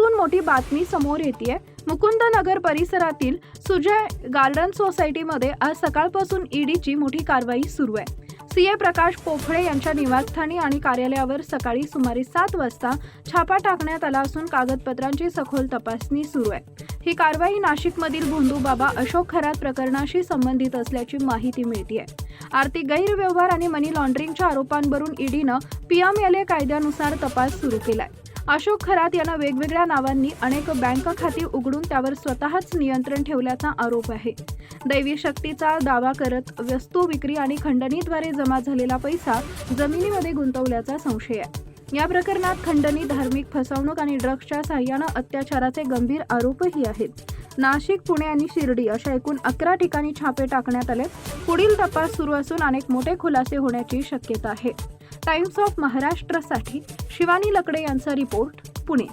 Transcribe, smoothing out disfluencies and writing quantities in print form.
यावरून मोठी बातमी समोर येतेय। मुकुंदनगर परिसरातील सुजय गार्डन सोसायटीमध्ये आज सकाळपासून ईडीची मोठी कारवाई सुरू आहे। सीए प्रकाश पोफळे यांच्या निवासस्थानी आणि कार्यालयावर सकाळी सुमारे 7 वाजता छापा टाकण्यात आला असून कागदपत्रांची सखोल तपासणी सुरू आहे। ही कारवाई नाशिकमधील भोंदूबाबा अशोक खरात प्रकरणाशी संबंधित असल्याची माहिती मिळते। आर्थिक गैरव्यवहार आणि मनी लॉन्ड्रिंगच्या आरोपांवरून ईडीनं पीएमएलए कायद्यानुसार तपास सुरू केलाय। अशोक खरात यांना वेगवेगळ्या नावांनी अनेक बँक खाती उघडून त्यावर स्वतःच नियंत्रण ठेवल्याचा आरोप आहे। दैवी शक्तीचा दावा करत वस्तू विक्री आणि खंडणीद्वारे जमा झालेला पैसा जमिनीमध्ये गुंतवल्याचा संशय आहे। या प्रकरणात खंडणी, धार्मिक फसवणूक आणि ड्रग्सच्या साह्यानं अत्याचाराचे गंभीर आरोपही आहेत। नाशिक, पुणे आणि शिर्डी अशा एकूण 11 ठिकाणी छापे टाकण्यात आले। पुढील तपास सुरू असून अनेक मोठे खुलासे होण्याची शक्यता आहे। टाइम्स ऑफ महाराष्ट्रसाठी शिवानी लकडे यांचा रिपोर्ट, पुणे।